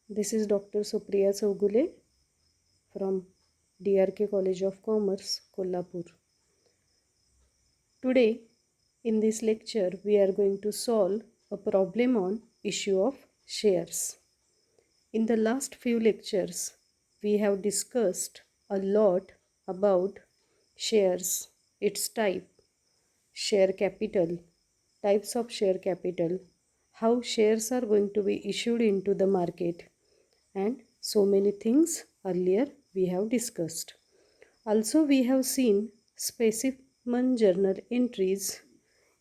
This is Dr. Supriya Chaugule from DRK College of Commerce, Kolhapur. Today, in this lecture, we are going to solve a problem on issue of shares. In the last few lectures, we have discussed a lot about shares, its type, share capital, types of share capital, how shares are going to be issued into the market, and so many things earlier we have discussed. Also, we have seen specimen journal entries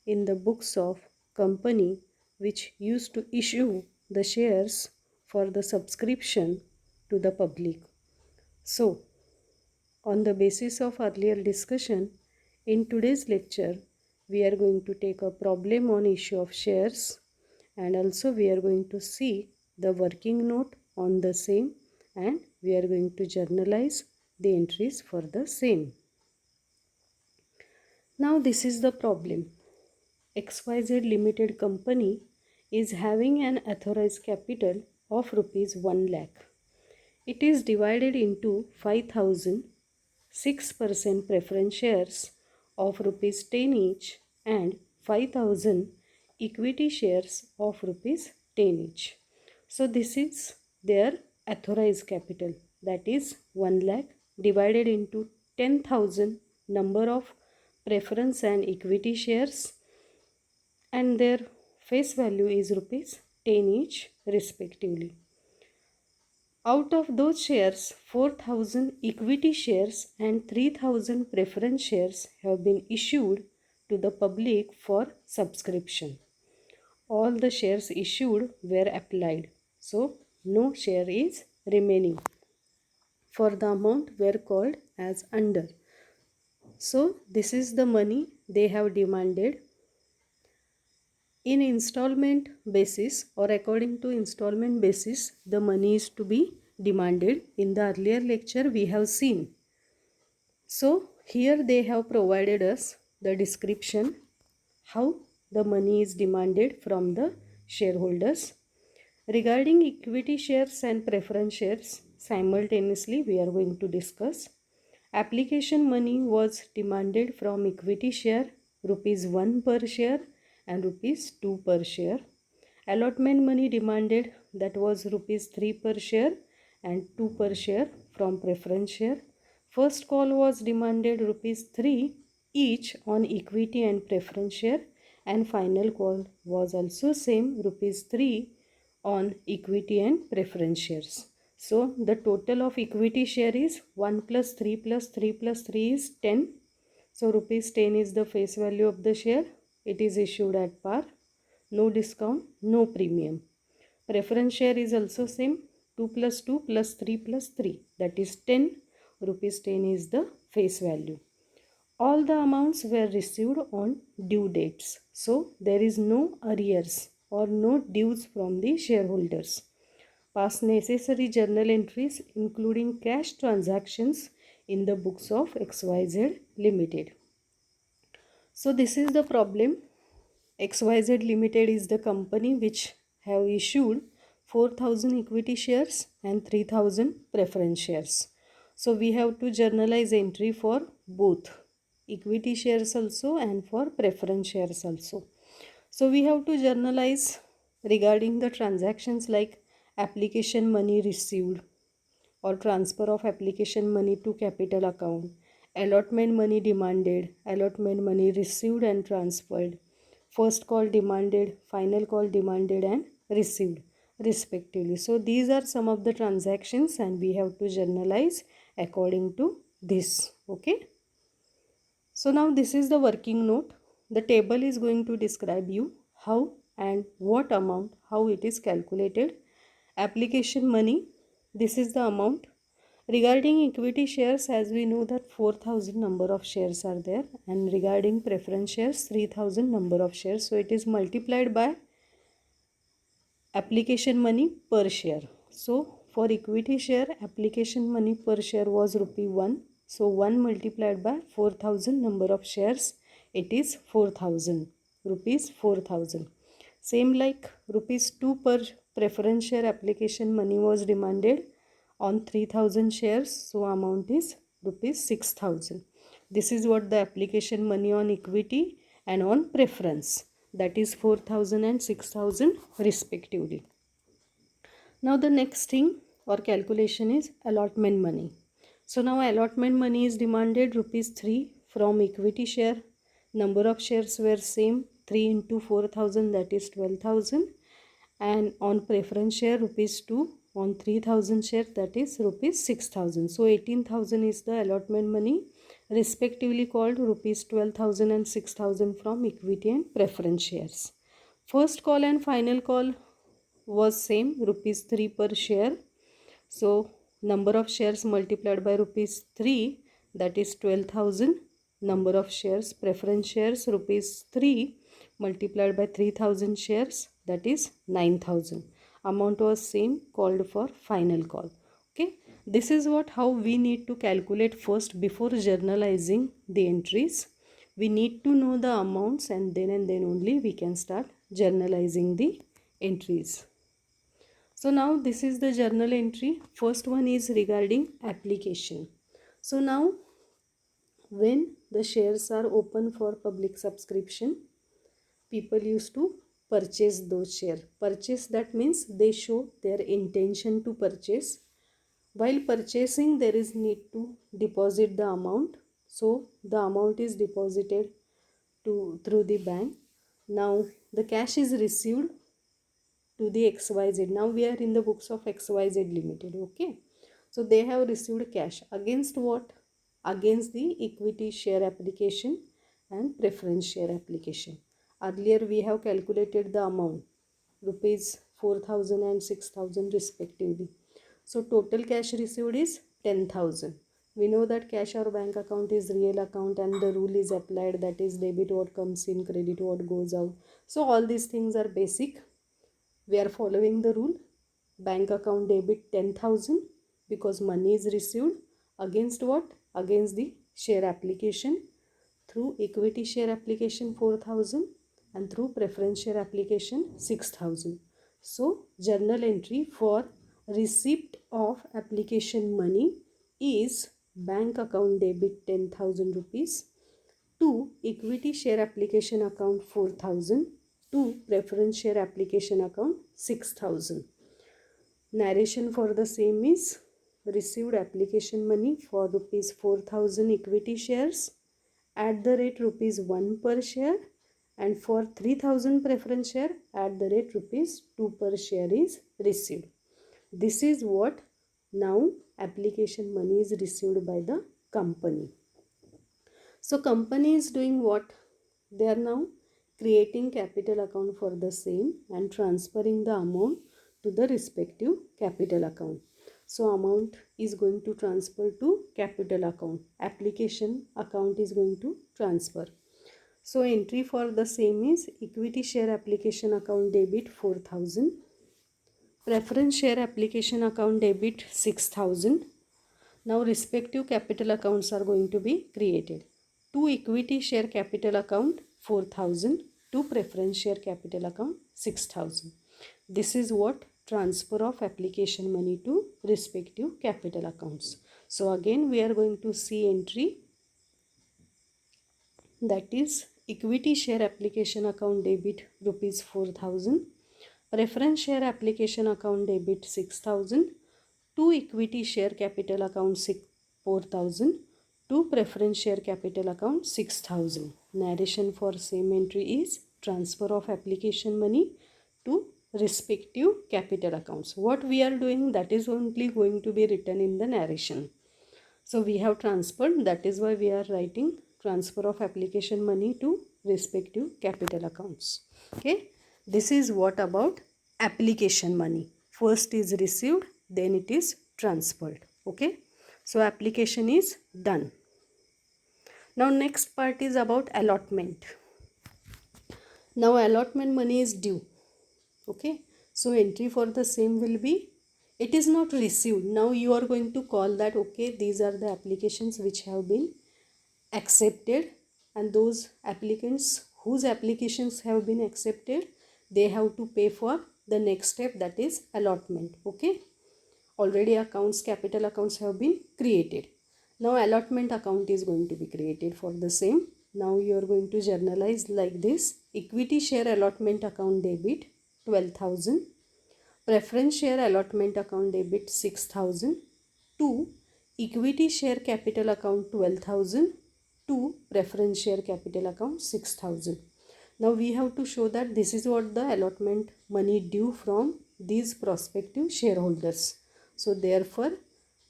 in the books of company which used to issue the shares for the subscription to the public. So, on the basis of earlier discussion, in today's lecture, we are going to take a problem on issue of shares, and also we are going to see the working note on the same, and we are going to journalize the entries for the same. Now this is the problem. XYZ Limited Company is having an authorized capital of rupees 1 lakh. It is divided into 5,000 6% preference shares of rupees 10 each and 5,000 equity shares of rupees 10 each. So this is their authorized capital, that is 1 lakh divided into 10,000 number of preference and equity shares, and their face value is rupees 10 each respectively. Out of those shares, 4,000 equity shares and 3,000 preference shares have been issued to the public for subscription. All the shares issued were applied, so no share is remaining. For the amount were called as under. So this is the money they have demanded in installment basis, or according to installment basis the money is to be demanded. In the earlier lecture we have seen. So here they have provided us the description how the money is demanded from the shareholders. Regarding equity shares and preference shares, simultaneously we are going to discuss. Application money was demanded from equity share rupees 1 per share and rupees 2 per share. Allotment money demanded, that was rupees 3 per share and 2 per share from preference share. First call was demanded rupees 3 each on equity and preference share, and final call was also same rupees 3 on equity and preference shares. So the total of equity share is 1 plus 3 plus 3 plus 3 is 10. So rupees 10 is the face value of the share. It is issued at par. No discount, no premium. Preference share is also same. 2 plus 2 plus 3 plus 3. That is 10. Rupees 10 is the face value. All the amounts were received on due dates. So there is no arrears or no dues from the shareholders. Pass necessary journal entries including cash transactions in the books of XYZ Limited. So this is the problem. XYZ Limited is the company which have issued 4,000 equity shares and 3,000 preference shares. So we have to journalize entry for both equity shares also and for preference shares also. So we have to journalize regarding the transactions like application money received or transfer of application money to capital account, allotment money demanded, allotment money received and transferred, first call demanded, final call demanded and received respectively. So these are some of the transactions and we have to journalize according to this. Okay. So now this is the working note. The table is going to describe you how and what amount, how it is calculated. Application money, this is the amount. Regarding equity shares, as we know that 4,000 number of shares are there, and regarding preference shares 3,000 number of shares. So it is multiplied by application money per share. So for equity share, application money per share was rupee 1. So 1 multiplied by 4,000 number of shares, it is 4,000 rupees 4,000. Same like rupees 2 per preference share application money was demanded on 3000 shares, so amount is rupees 6000. This is what the application money on equity and on preference, that is 4000 and 6000 respectively. Now the next thing or calculation is allotment money. So now allotment money is demanded rupees 3 from equity share. Number of shares were same, 3 into 4000, that is 12,000, and on preference share rupees 2, on 3000 shares, that is rupees 6000. So 18,000 is the allotment money, respectively called rupees 12,000 and 6,000 from equity and preference shares. First call and final call was same, rupees 3 per share. So number of shares multiplied by rupees 3, that is 12,000. Number of shares, preference shares, rupees 3 multiplied by 3000 shares, that is 9,000. Amount was same, called for final call. Okay, this is what how we need to calculate first before journalizing the entries. We need to know the amounts, and then only we can start journalizing the entries. So now this is the journal entry. First one is regarding application. So now when the shares are open for public subscription, people used to purchase those shares. Purchase, that means they show their intention to purchase. While purchasing, there is need to deposit the amount. So the amount is deposited through the bank. Now the cash is received to the XYZ. Now we are in the books of XYZ Limited. Okay, so they have received cash against what? Against the equity share application and preference share application. Earlier we have calculated the amount, rupees 4,000 and 6,000 respectively. So total cash received is 10,000. We know that cash or bank account is real account, and the rule is applied, that is debit what comes in, credit what goes out. So all these things are basic. We are following the rule. Bank account debit 10,000 because money is received against what? Against the share application. Through equity share application 4,000 and through preference share application 6,000. So journal entry for receipt of application money is bank account debit 10,000 rupees to equity share application account 4,000 to preference share application account 6,000. Narration for the same is received application money for rupees 4,000 equity shares at the rate rupees 1 per share, and for 3,000 preference share at the rate rupees 2 per share is received. This is what now application money is received by the company. So company is doing what? They are now creating capital account for the same and transferring the amount to the respective capital account. So amount is going to transfer to capital account. Application account is going to transfer. So entry for the same is equity share application account debit 4,000. Preference share application account debit 6,000. Now respective capital accounts are going to be created. To equity share capital account 4,000, to preference share capital account 6,000. This is what transfer of application money to respective capital accounts. So again we are going to see entry, that is equity share application account debit rupees 4,000, preference share application account debit 6,000, to equity share capital account 4,000, to preference share capital account 6,000. Narration for same entry is transfer of application money to respective capital accounts. What we are doing, that is only going to be written in the narration. So we have transferred, that is why we are writing transfer of application money to respective capital accounts. Okay, this is what about application money. First is received, then it is transferred. Okay, so application is done. Now next part is about allotment. Now allotment money is due. Okay, so entry for the same will be, it is not received. Now you are going to call that, okay, these are the applications which have been accepted, and those applicants whose applications have been accepted, they have to pay for the next step, that is allotment. Okay, already accounts, capital accounts have been created. Now allotment account is going to be created for the same. Now you are going to journalize like this: equity share allotment account debit 12,000, preference share allotment account debit 6,000, to equity share capital account 12,000, to preference share capital account 6,000. Now we have to show that this is what the allotment money due from these prospective shareholders. So therefore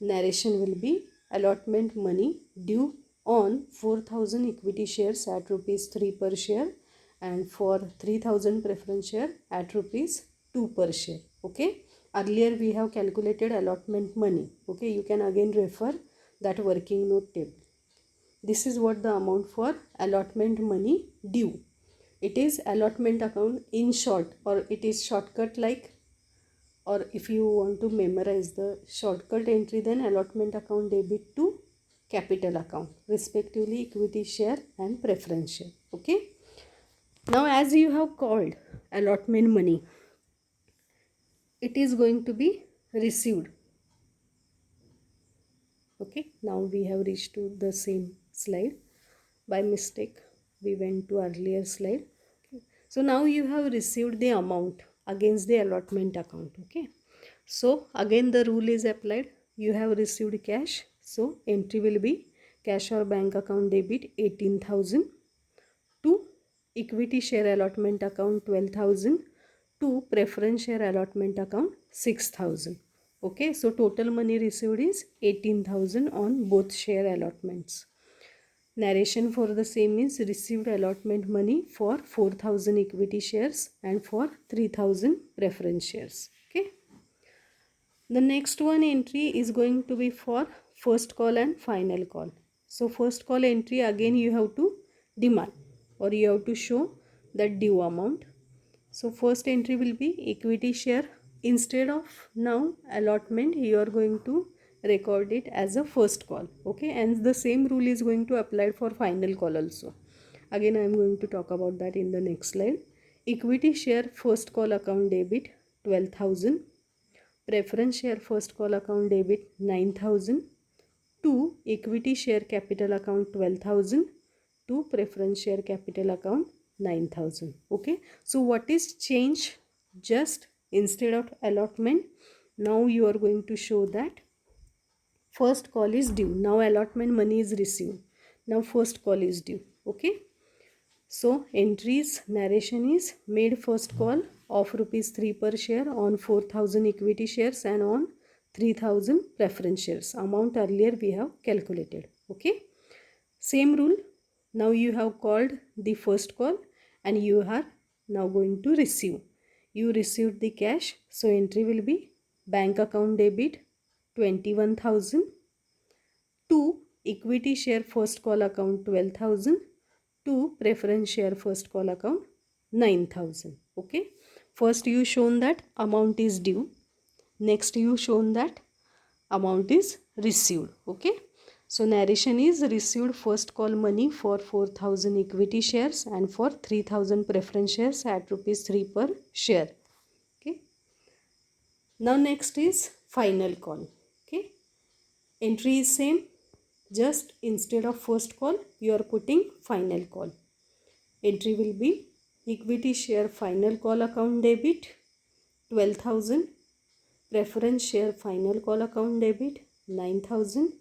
narration will be allotment money due on 4,000 equity shares at rupees 3 per share, and for 3,000 preference share at rupees 2 per share. Okay, earlier we have calculated allotment money. Okay, you can again refer that working note table. This is what the amount for allotment money due. It is allotment account in short, or it is shortcut like, or if you want to memorize the shortcut entry, then allotment account debit to capital account, respectively equity share and preference share. Okay, now as you have called allotment money, it is going to be received. Okay, now we have reached to the same slide. By mistake we went to earlier slide. Okay, so now you have received the amount against the allotment account. Okay, so again the rule is applied. You have received cash, so entry will be cash or bank account debit 18,000, to equity share allotment account 12,000, to preference share allotment account 6,000. Okay, so total money received is 18,000 on both share allotments. Narration for the same is received allotment money for 4,000 equity shares and for 3,000 preference shares. Okay, the next one entry is going to be for first call and final call. So first call entry, again you have to demand, or you have to show that due amount. So first entry will be equity share. Instead of now allotment, you are going to record it as a first call. Okay, and the same rule is going to apply for final call also. Again I am going to talk about that in the next slide. Equity share first call account debit 12,000, preference share first call account debit 9,000, to equity share capital account 12,000, to preference share capital account 9,000. Okay, so what is change? Just instead of allotment, now you are going to show that first call is due. Now allotment money is received, now first call is due. Okay, so entries narration is made first call of rupees 3 per share on 4,000 equity shares and on 3,000 preference shares. Amount earlier we have calculated. Okay, same rule. Now you have called the first call and you are now going to receive. You received the cash, so entry will be bank account debit 21,000, to equity share first call account 12,000, to preference share first call account 9,000. Okay, first you shown that amount is due, next you shown that amount is received. Okay, so narration is received first call money for 4,000 equity shares and for 3,000 preference shares at rupees 3 per share. Okay, now next is final call. Okay, entry is same, just instead of first call you are putting final call. Entry will be equity share final call account debit 12,000, preference share final call account debit 9,000.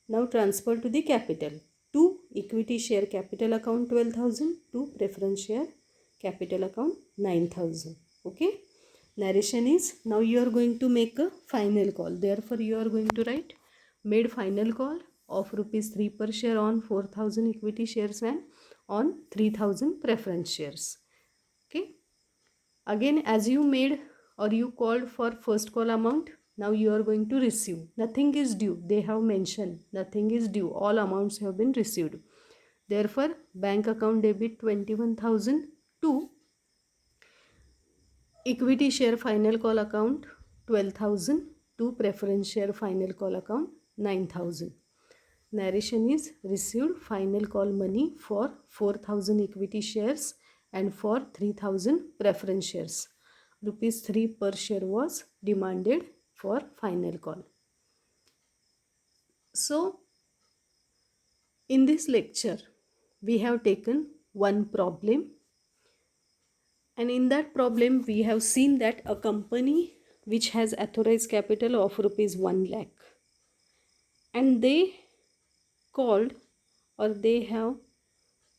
Now transfer to the capital, to equity share capital account 12,000, to preference share capital account 9,000. Okay, narration is now you are going to make a final call. Therefore you are going to write made final call of rupees 3 per share on 4,000 equity shares and on 3,000 preference shares. Okay, again as you made or you called for first call amount, now you are going to receive. Nothing is due, they have mentioned nothing is due, all amounts have been received. Therefore bank account debit 21,000, to equity share final call account 12,000, to preference share final call account 9,000. Narration is received final call money for 4,000 equity shares and for 3,000 preference shares. rupees 3 per share was demanded for final call. So in this lecture we have taken one problem, and in that problem we have seen that a company which has authorized capital of rupees 1 lakh, and they called, or they have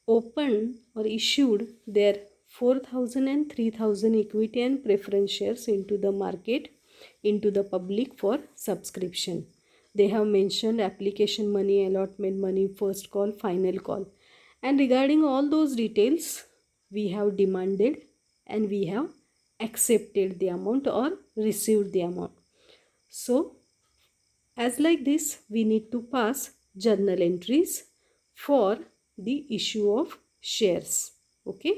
opened or issued their 4,000 and 3,000 equity and preference shares into the market, into the public for subscription. They have mentioned application money, allotment money, first call, final call, and regarding all those details we have demanded and we have accepted the amount or received the amount. So as like this, we need to pass journal entries for the issue of shares. Okay.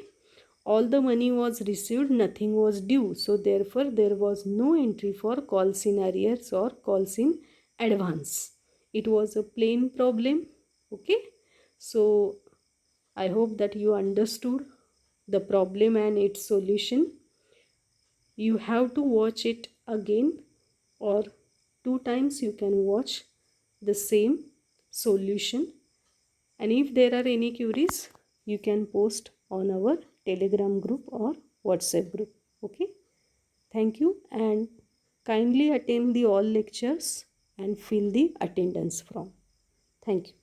All the money was received, nothing was due. So therefore, there was no entry for calls in arrears or calls in advance. It was a plain problem. Okay. So I hope that you understood the problem and its solution. You have to watch it again, or 2 times you can watch the same solution. And if there are any queries, you can post on our Telegram group or WhatsApp group. Okay. Thank you, and kindly attend the all lectures and fill the attendance form. Thank you.